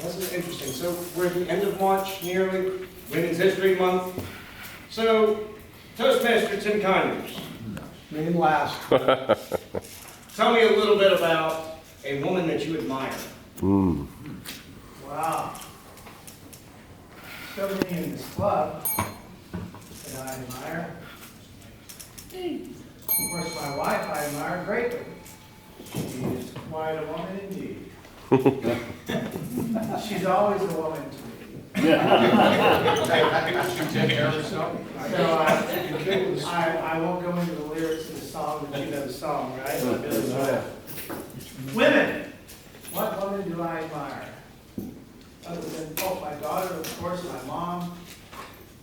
This is interesting. So we're at the end of March, nearly, Women's History Month. So, Toastmaster Tim Conyers. Name last. Tell me a little bit about a woman that you admire. Wow. So many in this club that I admire. Of course, my wife I admire greatly. She is quite a woman indeed. She's always a woman to me. So I won't go into the lyrics of the song, but you know the song, right? Women. What woman do I admire? Other than, my daughter, of course, my mom.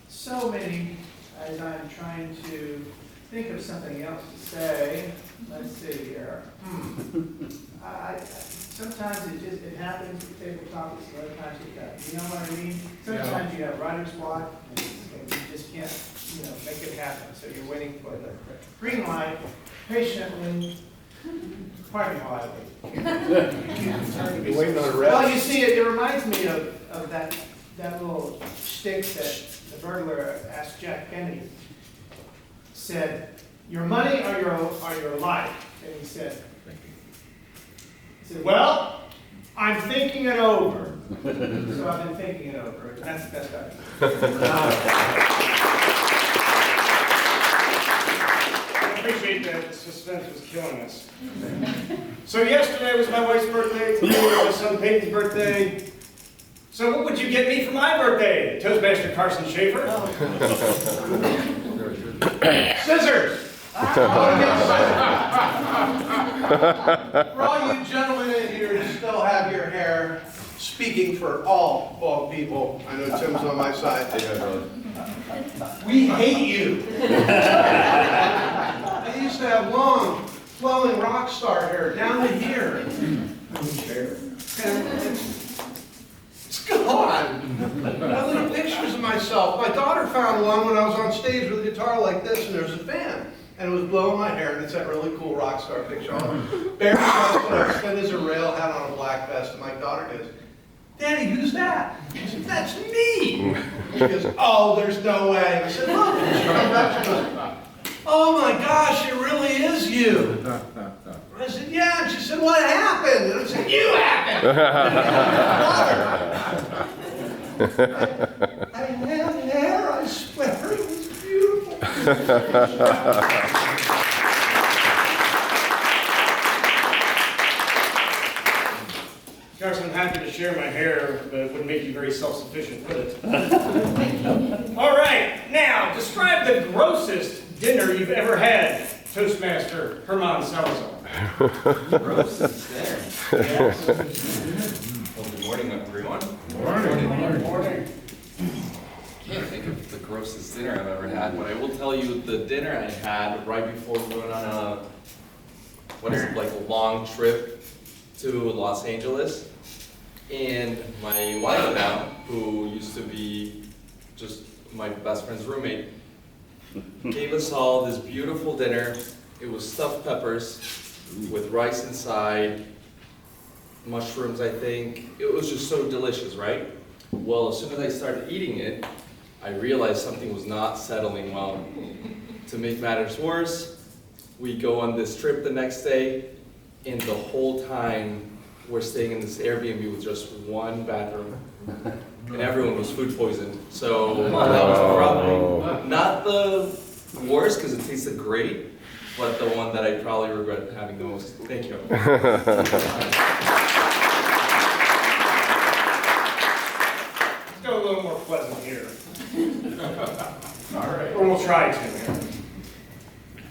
So many, as I'm trying to think of something else to say. Let's see here. Sometimes it happens at table topics, other times it doesn't. You know what I mean? Sometimes you have writer's block, and you just can't, make it happen. So you're waiting for the green light, patiently. Pardon me while I wait. Waiting on a red. Well, you see, it reminds me of that little stick that the burglar asked Jack Kennedy. Said, "Your money or your life?" And he said, "Well, I'm thinking it over." So I've been thinking it over. That's the best I Appreciate that the suspense was killing us. So yesterday was my wife's birthday, today was my son Peyton's birthday. So what would you get me for my birthday? Toastmaster Carson Shaffer? Scissors! For all you gentlemen in here who still have your hair, speaking for all bald people, I know Tim's on my side. We hate you. I used to have long, flowing rock star hair down to here. It's gone. I have little pictures of myself. My daughter found one when I was on stage with a guitar like this, and there was a fan. And it was blowing my hair, and it's that really cool rock star picture. Bare chest, when I was thin as a rail, had on a black vest, and my daughter goes, "Daddy, who's that?" I said, "That's me." She goes, "Oh, there's no way." I said, "Look." And she comes back, she goes, "Oh my gosh, it really is you." I said, "Yeah." And she said, "What happened?" And I said, "You happened." I had hair, I swear, it was beautiful. Carson, I'm happy to share my hair, but it wouldn't make you very self-sufficient, would it? All right, now, describe the grossest dinner you've ever had, Toastmaster Herman Salazar. Grossest dinner. Yes. Well, good morning, everyone. Good morning. Can't think of the grossest dinner I've ever had, but I will tell you the dinner I had right before we went on a, like a long trip to Los Angeles. And my wife now, who used to be just my best friend's roommate, gave us all this beautiful dinner. It was stuffed peppers with rice inside, mushrooms, I think. It was just so delicious, right? Well, as soon as I started eating it, I realized something was not settling well. To make matters worse, we go on this trip the next day, and the whole time we're staying in this Airbnb with just one bathroom, and everyone was food poisoned. So that was probably not the worst because it tasted great, but the one that I probably regret having the most. Thank you. Let's go a little more pleasant here. All right, or we'll try to here.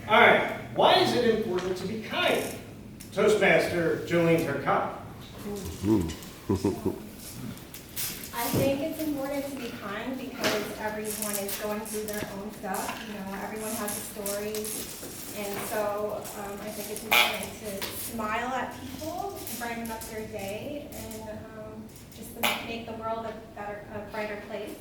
All right, why is it important to be kind? Toastmaster Jolene Turcotte. I think it's important to be kind because everyone is going through their own stuff. Everyone has a story. And so I think it's important to smile at people, brighten up their day, and just to make the world a brighter place.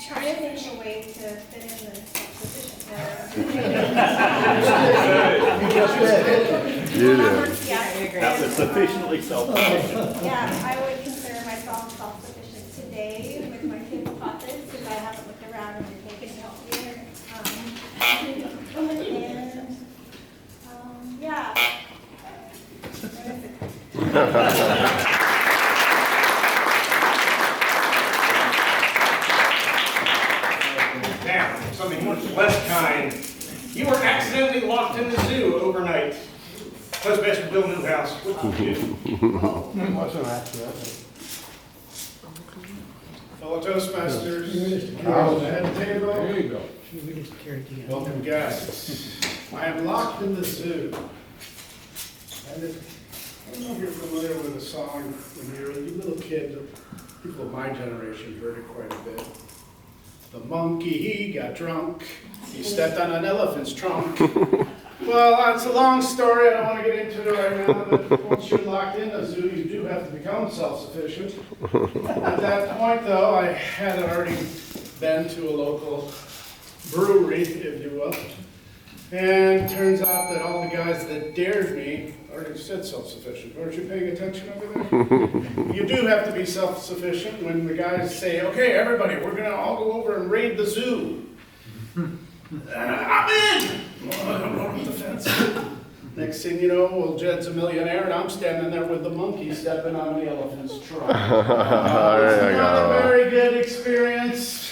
Try to think of a way to fit in the position. Yeah, That was sufficiently self-sufficient. yeah, I would consider myself self-sufficient today with my kids' puppets, because I haven't looked around and taken help here. Yeah. Now, something much less kind. You were accidentally locked in the zoo overnight. Toastmaster Bill Newhouse, what did you do? Wasn't an accident. Fellow Toastmasters, Carson, head table, There you go. welcome guests. I am locked in the zoo. And I don't know if you're familiar with the song when you were a little kid, people of my generation heard it quite a bit. The monkey, he got drunk, he stepped on an elephant's trunk. Well, that's a long story, I don't want to get into it right now, but once you're locked in the zoo, you do have to become self-sufficient. At that point, though, I had already been to a local brewery, if you will, and turns out that all the guys that dared me already said self-sufficient. Weren't you paying attention over there? You do have to be self-sufficient when the guys say, okay, everybody, we're gonna all go over and raid the zoo. I'm in! Well, I don't know what the fence is. Next thing you know, well, Jed's a millionaire and I'm standing there with the monkey stepping on the elephant's trunk. It's not a very good experience.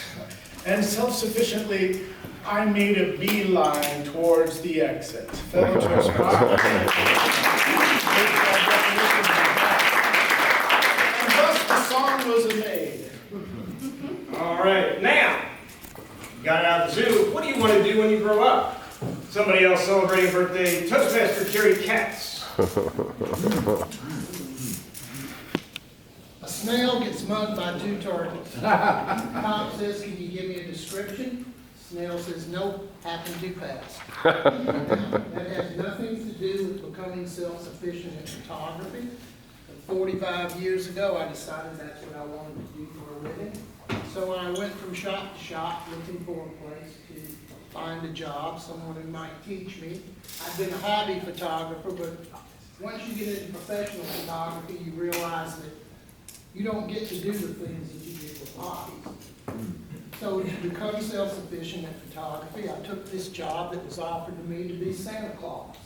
And self-sufficiently, I made a beeline towards the exit. Fellow Toastmasters. And thus the song was made. All right, now, you got out of the zoo. What do you want to do when you grow up? Somebody else celebrating a birthday, Toastmaster Jerry Katz. A snail gets mugged by 2 targets. Cop says, can you give me a description? Snail says, nope, happened too fast. That has nothing to do with becoming self-sufficient in photography. But 45 years ago, I decided that's what I wanted to do for a living. So I went from shop to shop looking for a place to find a job, someone who might teach me. I've been a hobby photographer, but once you get into professional photography, you realize that you don't get to do the things that you do with hobbies. So to become self-sufficient in photography, I took this job that was offered to me to be Santa Claus.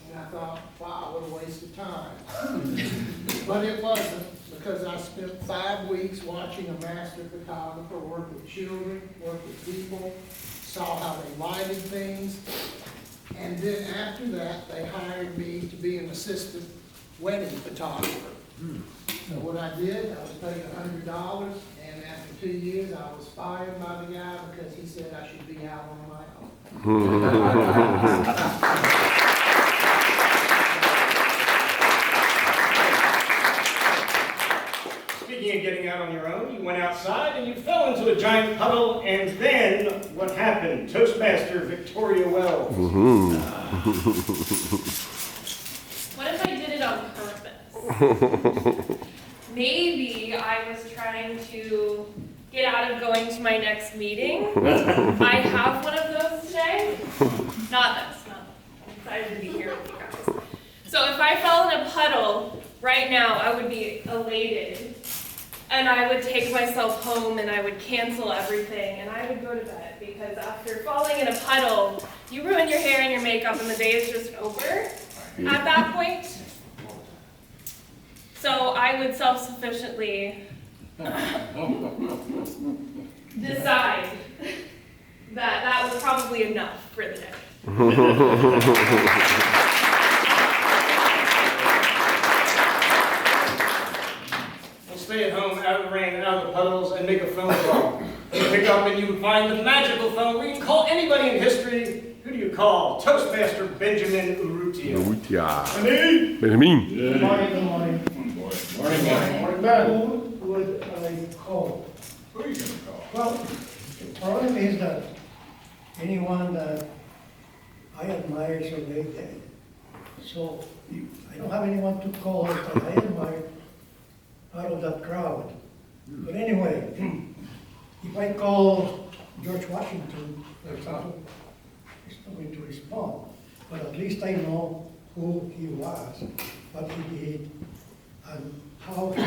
And I thought, wow, what a waste of time. But it wasn't, because I spent 5 weeks watching a master photographer work with children, work with people, saw how they lighted things. And then after that, they hired me to be an assistant wedding photographer. So what I did, I was paid $100, and after 2 years, I was fired by the guy because he said I should be out on my own. Speaking of getting out on your own, you went outside and you fell into a giant puddle, and then what happened? Toastmaster Victoria Wells. What if I did it on purpose? Maybe I was trying to get out of going to my next meeting. I have one of those today. Not this, no. I'm excited to be here with you guys. So if I fell in a puddle right now, I would be elated. And I would take myself home and I would cancel everything and I would go to bed, because after falling in a puddle, you ruin your hair and your makeup and the day is just over at that point. So I would self-sufficiently decide that that was probably enough for the day. We'll stay at home, out of the rain, out of the puddles, and make a phone call. You pick up and you find the magical phone where you can call anybody in history. Who do you call? Toastmaster Benjamin Urrutia. Honey? Benjamin. Good morning, good morning. Morning, Ben. Who would I call? Who are you going to call? Well, the problem is that anyone that I admire so they dead. So I don't have anyone to call that I admire out of that crowd. But anyway, if I call George Washington, for example, he's not going to respond. But at least I know who he was, what he did, and how he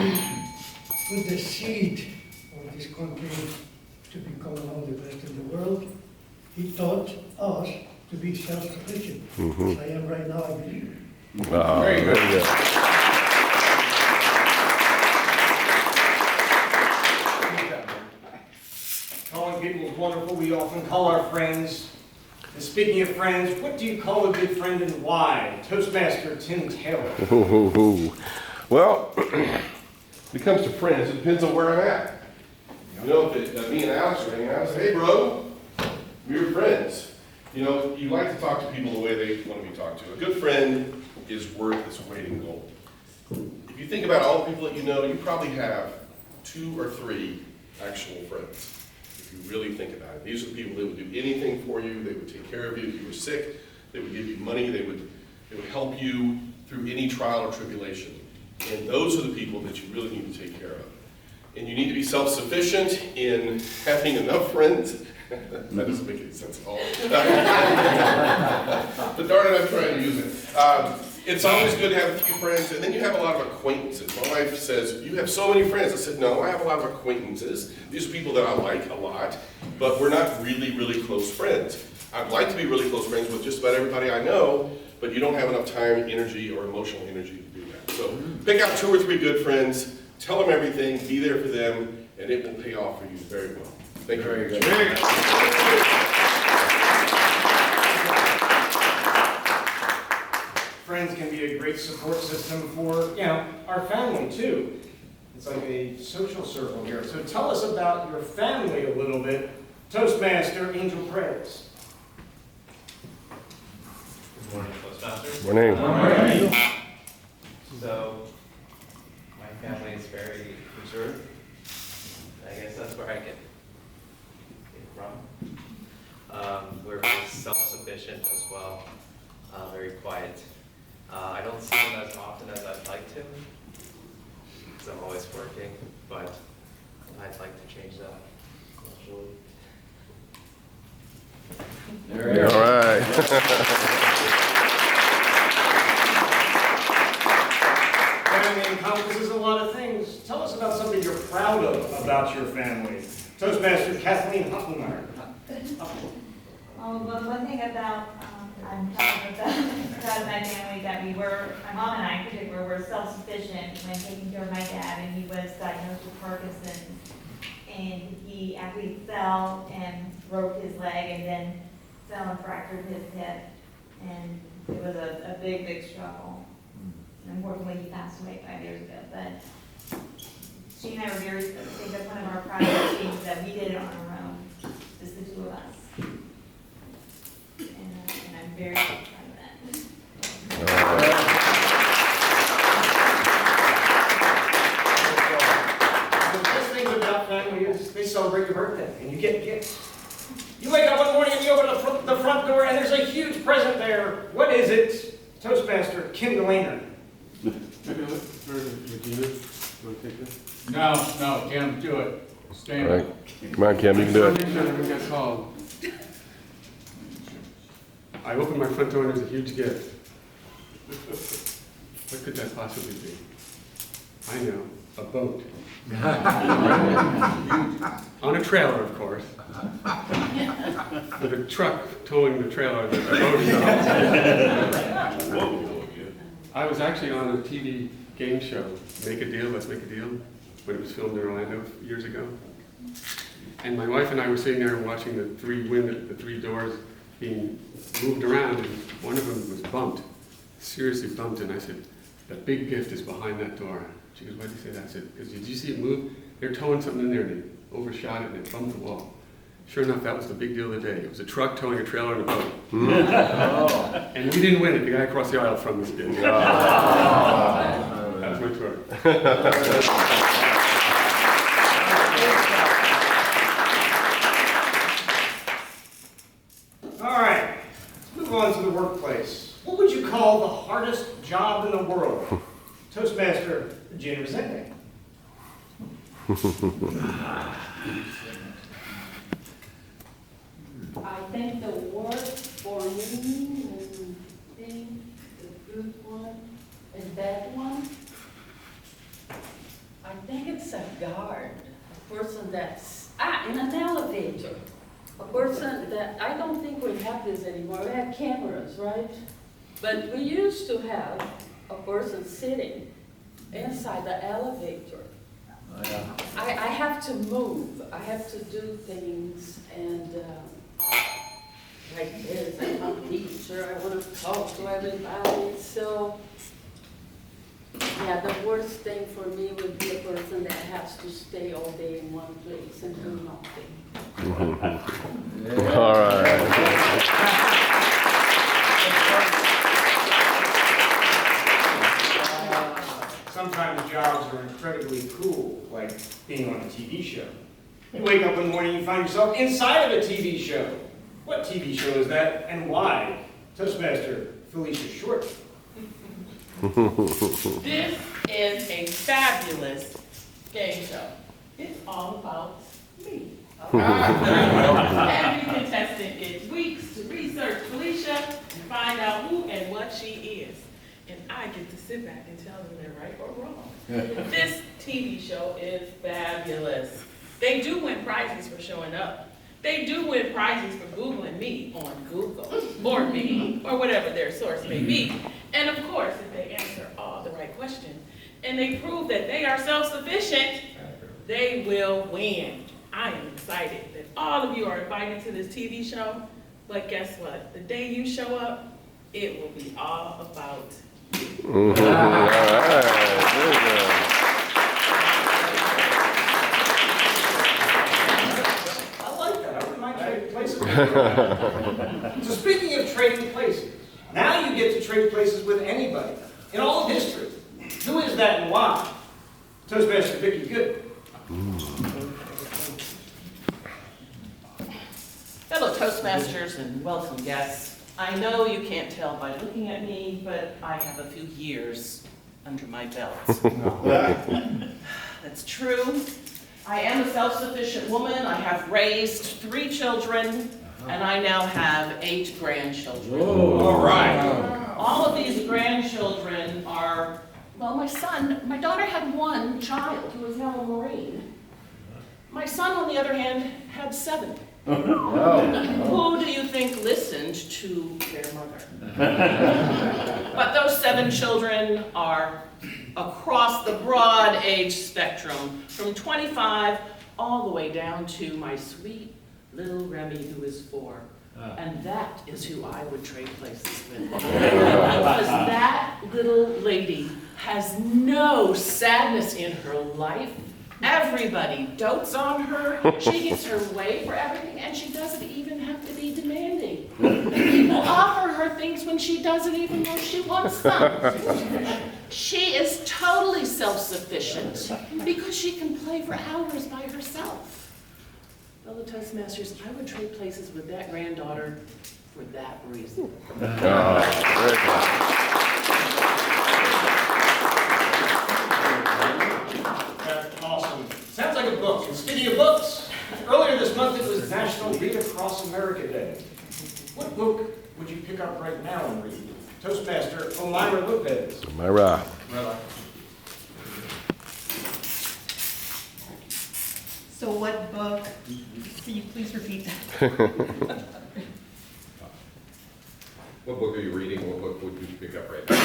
put the seed of this country to become one of the best in the world. He taught us to be self-sufficient. As I am right now, I believe. Oh, very good. Calling people is wonderful. We often call our friends. And speaking of friends, what do you call a good friend and why? Toastmaster Tim Taylor. Well, when it comes to friends, it depends on where I'm at. You know, if me and Alex are hanging out, I say, hey, bro, we're friends. You know, you like to talk to people the way they want to be talked to. A good friend is worth its weight in gold. If you think about all the people that you know, you probably have 2 or 3 actual friends. If you really think about it. These are the people that would do anything for you. They would take care of you if you were sick. They would give you money. They would help you through any trial or tribulation. And those are the people that you really need to take care of. And you need to be self-sufficient in having enough friends. That doesn't make any sense at all. But darn it, I'm trying to use it. It's always good to have a few friends, and then you have a lot of acquaintances. My wife says, you have so many friends. I said, no, I have a lot of acquaintances. These are people that I like a lot, but we're not really, really close friends. I'd like to be really close friends with just about everybody I know, but you don't have enough time, energy, or emotional energy to do that. So pick out 2 or 3 good friends, tell them everything, be there for them, and it will pay off for you very well. Thank you. Very good. Friends can be a great support system for, our family too. It's like a social circle here. So tell us about your family a little bit. Toastmaster Angel Prayers. Good morning, Toastmasters. Morning. Morning. So, my family is very reserved. I guess that's where I get it from. We're very self-sufficient as well, very quiet. I don't see them as often as I'd like to, because I'm always working, but I'd like to change that eventually. All right. Family encompasses a lot of things. Tell us about something you're proud of about your family. Toastmaster Kathleen Huttenmeyer. One thing about, I'm proud of my family, that my mom and I in particular, were self-sufficient when taking care of my dad, and he was diagnosed with Parkinson's. And he actually fell and broke his leg, and then fell and fractured his hip. And it was a big, big struggle. And unfortunately, he passed away 5 years ago. But she and I were very, I think that's one of our proudest things, that we did it on our own, just the 2 of us. And I'm very proud of that. The best thing about family is they celebrate your birthday and you get gifts. You wake up one morning and you open the front door and there's a huge present there. What is it? Toastmaster Kim Delaney. No, Kim, do it. Stand All up. right. Come on, Kim, you can do it. Get called. I opened my front door and there's a huge gift. What could that possibly be? I know, a boat. On a trailer, of course. With a truck towing the trailer that the boat is on. I was actually on a TV game show, Make a Deal, Let's Make a Deal, when it was filmed in Orlando years ago. And my wife and I were sitting there watching the 3 doors being moved around, and one of them was bumped, seriously bumped, and I said, the big gift is behind that door. She goes, why did you say that? I said, because did you see it move? They're towing something in there, and they overshot it, and it bumped the wall. Sure enough, that was the big deal of the day. It was a truck towing a trailer and a boat. And we didn't win it. The guy across the aisle from us did. That was my story. All right, let's move on to the workplace. What would you call the hardest job in the world? Toastmaster Gina Resende. I think the worst for me and being the good one and bad one? I think it's a guard, a person that's, in an elevator. A person that, I don't think we have this anymore, we have cameras, right? But we used to have a person sitting inside the elevator. I have to move, I have to do things, and like this, I'm a teacher, I want to talk to everybody, so yeah, the worst thing for me would be a person that has to stay all day in one place and do nothing. All right. Sometimes jobs are incredibly cool, like being on a TV show. You wake up one morning, you find yourself inside of a TV show. What TV show is that, and why? Toastmaster Felicia Short. This is a fabulous game show. It's all about me. Every contestant gets weeks to research Felicia and find out who and what she is. And I get to sit back and tell them they're right or wrong. This TV show is fabulous. They do win prizes for showing up. They do win prizes for Googling me on Google, or me, or whatever their source may be. And of course, if they answer all the right questions, and they prove that they are self-sufficient, they will win. I am excited that all of you are invited to this TV show, but guess what? The day you show up, it will be all about you. All right, very good. I like that. I wouldn't mind trading places. So speaking of trading places, now you get to trade places with anybody in all of history. Who is that and why? Toastmaster Vicky Good. Fellow Toastmasters and welcome guests, I know you can't tell by looking at me, but I have a few years under my belt. That's true. I am a self-sufficient woman. I have raised 3 children, and I now have 8 grandchildren. All right. All of these grandchildren are, well, my daughter had 1 child who is now a Marine. My son, on the other hand, had 7. Who do you think listened to their mother? But those 7 children are across the broad age spectrum, from 25 all the way down to my sweet little Remy, who is 4. And that is who I would trade places with. Because that little lady has no sadness in her life. Everybody dotes on her. She gets her way for everything, and she doesn't even have to be demanding. People offer her things when she doesn't even know she wants them. She is totally self-sufficient because she can play for hours by herself. Fellow Toastmasters, I would trade places with that granddaughter for that reason. Very good. Awesome. Sounds like a book. And speaking of books, earlier this month it was National Read Across America Day. What book would you pick up right now and read? Toastmaster Omira Lopez. Omira. So what book, can you please repeat that? What book are you reading? What book would you pick up right now?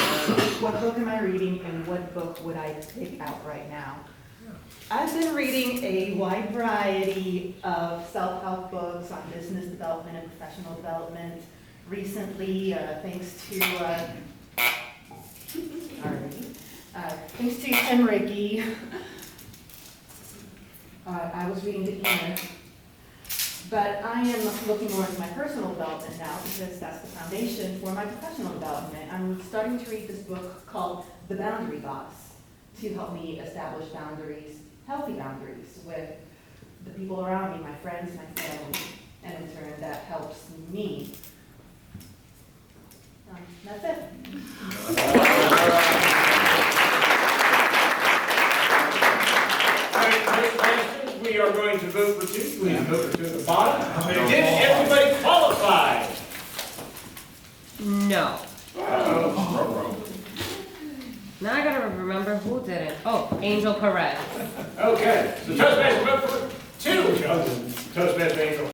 What book am I reading and what book would I pick out right now? I've been reading a wide variety of self-help books on business development and professional development. Recently, thanks to Tim Rickey, I was reading the inner. But I am looking more into my personal development now because that's the foundation for my professional development. I'm starting to read this book called The Boundary Box to help me establish boundaries, healthy boundaries with the people around me, my friends, my family, and in turn that helps me. That's it. We are going to vote for 2. Please vote for 2 at the bottom. Did everybody qualify? No. Uh-oh. Now I gotta remember who did it. Oh, Angel Perez. Okay, so Toastmasters vote for two. Toastmaster Angel.